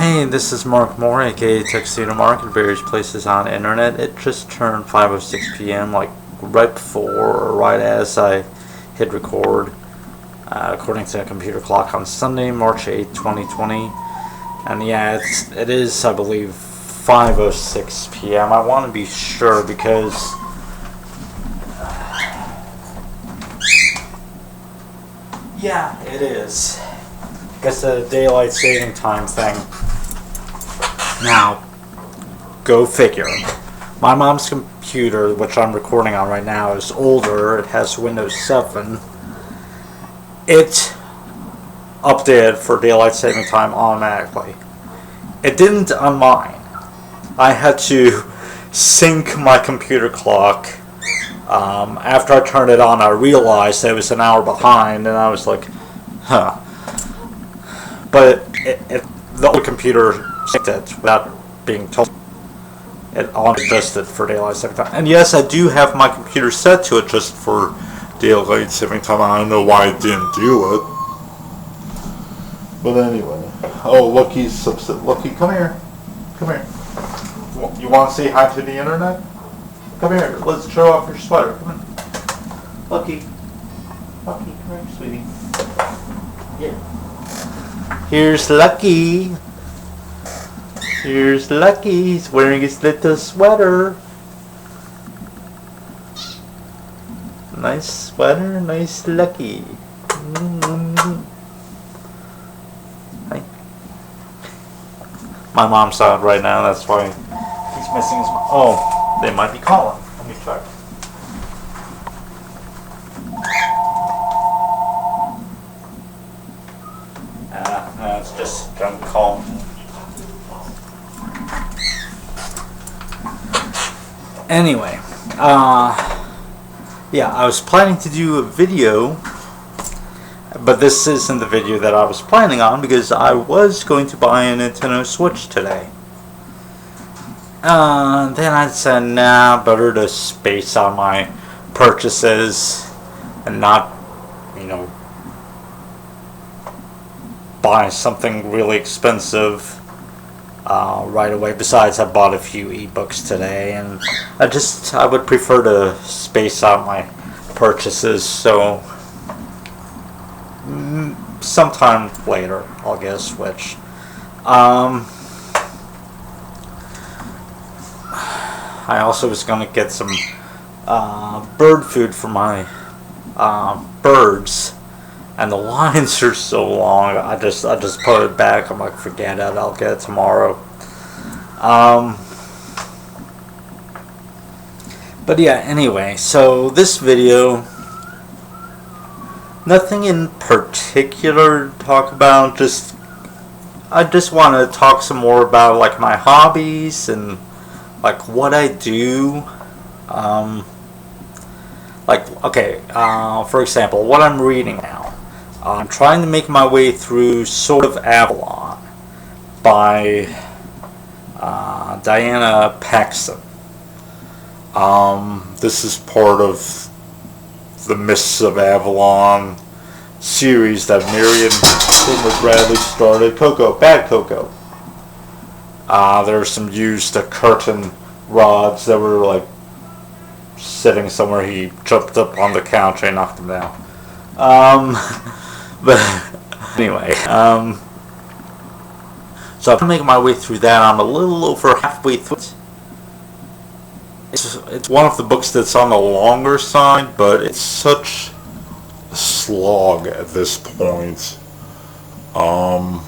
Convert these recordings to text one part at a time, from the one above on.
Hey, this is Mark Moore, aka Tuxedo Mark, at various places on the internet. It just turned 5:06 p.m., like right before or right as I hit record, according to a computer clock on Sunday, March 8th, 2020. And yeah, it is, I believe, 5:06 p.m. I want to be sure because yeah, it is. Guess the daylight saving time thing. Now, go figure. My mom's computer, which I'm recording on right now, is older. It has Windows 7. It updated for daylight saving time automatically. It didn't on mine. I had to sync my computer clock. After I turned it on, I realized it was an hour behind, and I was like, huh. But the old computer synced it without being told. It auto-adjusted for daylight saving time. And yes, I do have my computer set to adjust for daylight saving time. I don't know why it didn't do it. But anyway. Oh, Lucky's upset. Lucky, come here. Come here. You want to say hi to the internet? Come here. Let's show off your sweater. Come on. Lucky. Lucky, come here, sweetie. Yeah. Here's Lucky. Here's Lucky. He's wearing his little sweater. Nice sweater, nice Lucky. Hi. My mom's out right now, that's why he's missing his mom. Oh, they might be calling. Let me check. No, it's just gonna call. Anyway, yeah, I was planning to do a video, but this isn't the video that I was planning on because I was going to buy a Nintendo Switch today. Then I said, nah, better to space out my purchases and not, buy something really expensive right away. Besides, I bought a few ebooks today, and I would prefer to space out my purchases, so sometime later I'll get a Switch. I also was going to get some bird food for my birds, and the lines are so long. I just put it back. I'm like, forget it. I'll get it tomorrow. But yeah, anyway, so this video, nothing in particular to talk about. I just want to talk some more about like my hobbies and like what I do. For example, what I'm reading now. I'm trying to make my way through Sword of Avalon by Diana Paxson. This is part of the Mists of Avalon series that Marion Zimmer Bradley started. Bad Coco. There were some used curtain rods that were like sitting somewhere. He jumped up on the couch and knocked them down. But anyway, so I'm making my way through that. I'm a little over halfway through it. It's one of the books that's on the longer side, but it's such a slog at this point. I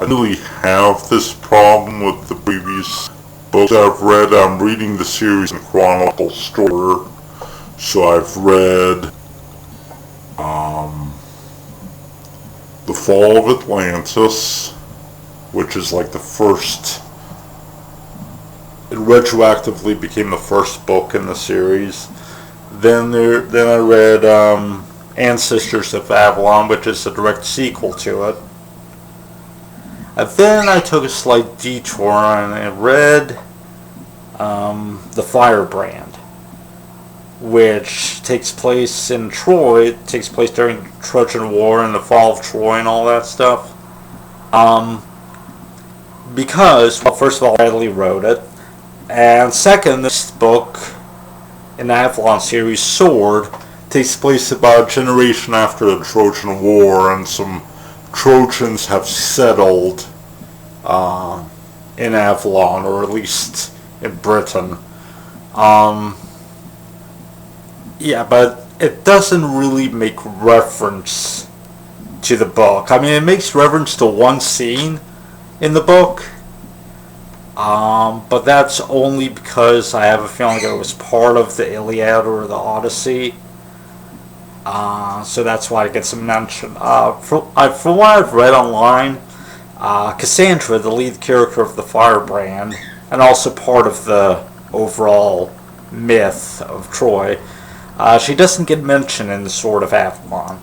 really have this problem with the previous books I've read. I'm reading the series in chronological order, so I've read The Fall of Atlantis, which is like the first. It retroactively became the first book in the series. Then I read Ancestors of Avalon, which is a direct sequel to it. And then I took a slight detour and I read The Firebrand, which takes place in Troy. It takes place during the Trojan War and the fall of Troy and all that stuff. Um, because, well, first of all, Bradley wrote it, and second, this book in the Avalon series, Sword, takes place about a generation after the Trojan War, and some Trojans have settled in Avalon, or at least in Britain. Yeah, but it doesn't really make reference to the book. I mean, it makes reference to one scene in the book, but that's only because I have a feeling it was part of the Iliad or the Odyssey. So that's why it gets a mention. From what I've read online, Cassandra, the lead character of the Firebrand, and also part of the overall myth of Troy, she doesn't get mentioned in the Sword of Avalon.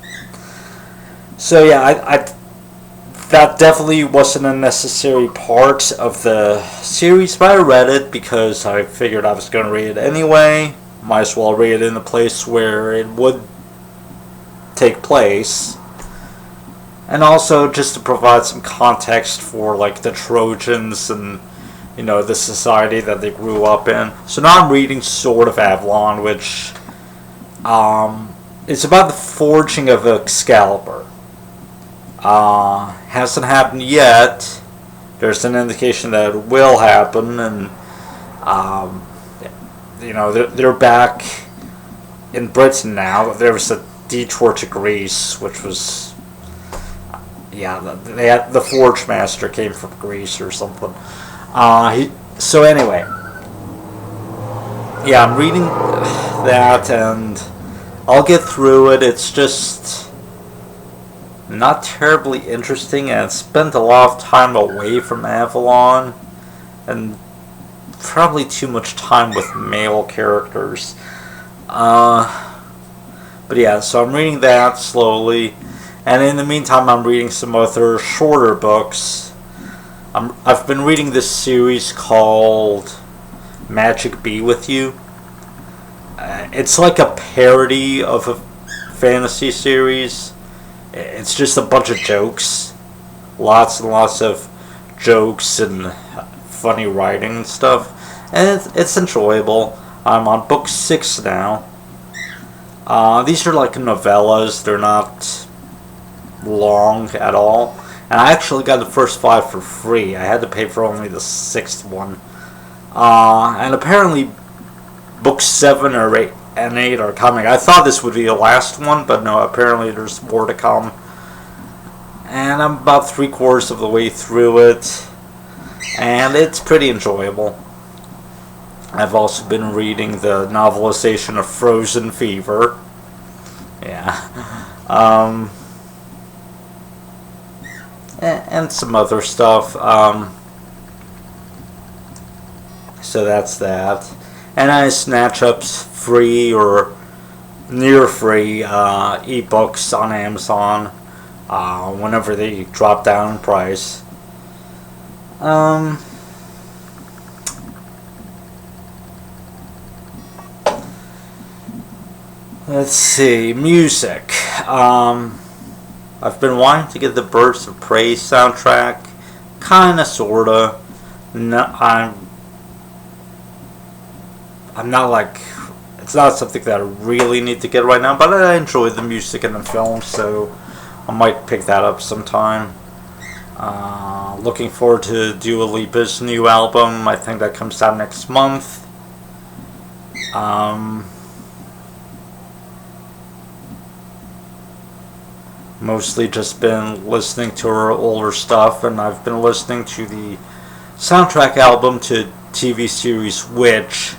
So yeah, I that definitely wasn't a necessary part of the series, but I read it because I figured I was going to read it anyway. Might as well read it in the place where it would take place. And also just to provide some context for like the Trojans and, you know, the society that they grew up in. So now I'm reading Sword of Avalon, which it's about the forging of Excalibur. Hasn't happened yet. There's an indication that it will happen, and you know, they're back in Britain now. There was a detour to Greece, which was, yeah, the Forge Master came from Greece or something. So anyway, yeah, I'm reading that, and I'll get through it. It's just not terribly interesting, and I spent a lot of time away from Avalon, and probably too much time with male characters. But yeah, so I'm reading that slowly, and in the meantime I'm reading some other shorter books. I've been reading this series called Magic Be With You. It's like a parody of a fantasy series. It's just a bunch of jokes. Lots and lots of jokes and funny writing and stuff. And it's enjoyable. I'm on book 6 now. These are like novellas. They're not long at all. And I actually got the first 5 for free. I had to pay for only the 6th one. And apparently books 7 or 8 and 8 are coming. I thought this would be the last one, but no, apparently there's more to come. And I'm about 3/4 of the way through it, and it's pretty enjoyable. I've also been reading the novelization of Frozen Fever. Yeah. And some other stuff. So that's that. And I snatch up free or near free ebooks on Amazon whenever they drop down in price. Let's see, music. I've been wanting to get the Birds of Prey soundtrack, kinda, sorta. No, I'm not like, it's not something that I really need to get right now, but I enjoy the music in the film, so I might pick that up sometime. Looking forward to Dua Lipa's new album. I think that comes out next month. Mostly just been listening to her older stuff, and I've been listening to the soundtrack album to TV series Witch.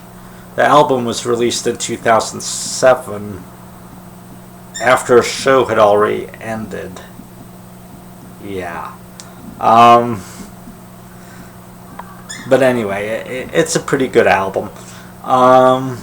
The album was released in 2007 after a show had already ended. Yeah. But anyway, it's a pretty good album. On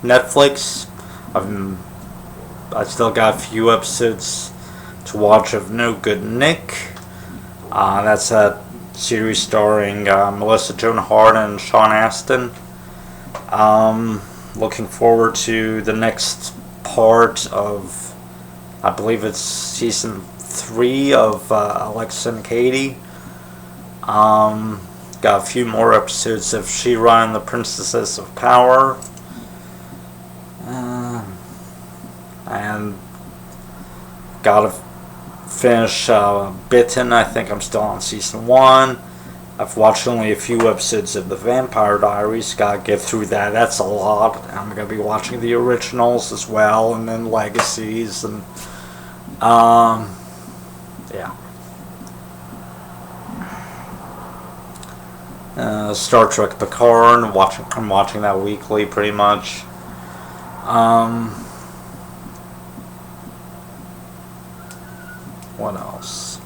Netflix, I still got a few episodes to watch of No Good Nick. That's a series starring Melissa Joan Hart and Sean Astin. Looking forward to the next part of, I believe it's season 3 of Alexa and Katie. Got a few more episodes of She-Ra and the Princesses of Power. And gotta finish Bitten. I think I'm still on season 1. I've watched only a few episodes of The Vampire Diaries. Gotta get through that. That's a lot. I'm gonna be watching the originals as well, and then Legacies, and yeah. Star Trek Picard. I'm watching that weekly, pretty much. What else?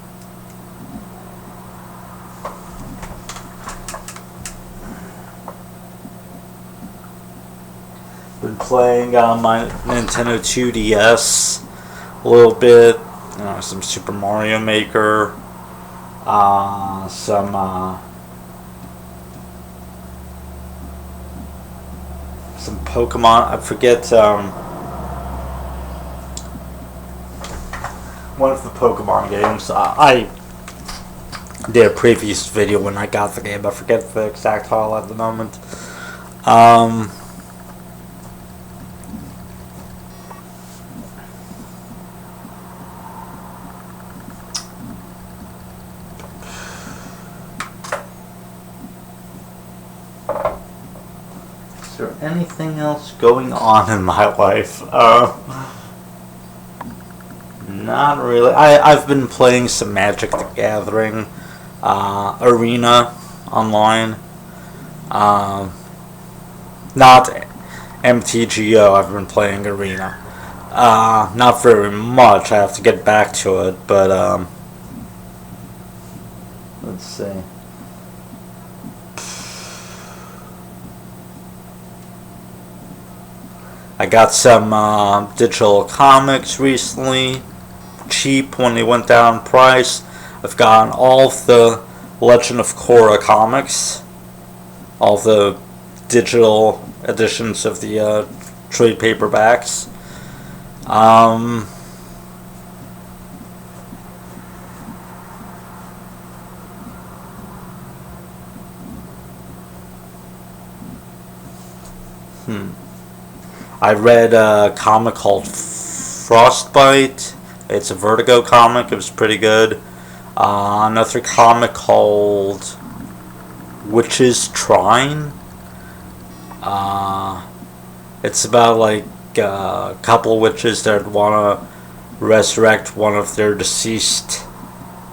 Been playing on my Nintendo 2DS a little bit. Some Super Mario Maker. Some Pokemon. I forget one of the Pokemon games. I did a previous video when I got the game. I forget the exact title at the moment. Is there anything else going on in my life? Not really. I've been playing some Magic the Gathering Arena online. Not MTGO. I've been playing Arena. Not very much. I have to get back to it, but let's see. I got some digital comics recently, cheap when they went down in price. I've gotten all of the Legend of Korra comics, all the digital editions of the trade paperbacks. I read a comic called Frostbite. It's a Vertigo comic. It was pretty good. Another comic called Witch's Trine. It's about like a couple of witches that want to resurrect one of their deceased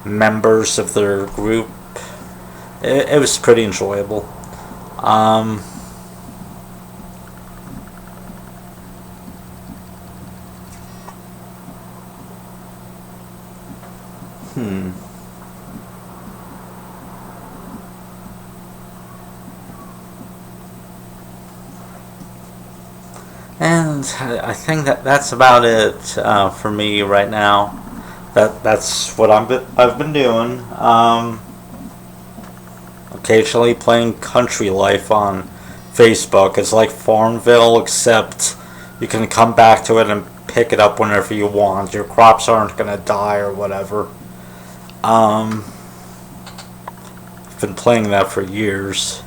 members of their group. It was pretty enjoyable. And I think that's about it for me right now. That's what I've been doing. Occasionally playing Country Life on Facebook. It's like Farmville, except you can come back to it and pick it up whenever you want. Your crops aren't gonna die or whatever. I've been playing that for years.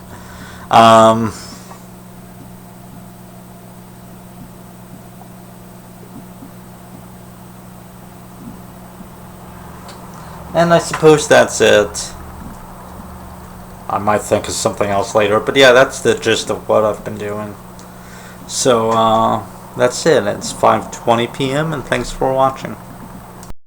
And I suppose that's it. I might think of something else later, but yeah, that's the gist of what I've been doing. So, that's it. It's 5:20 p.m. and thanks for watching.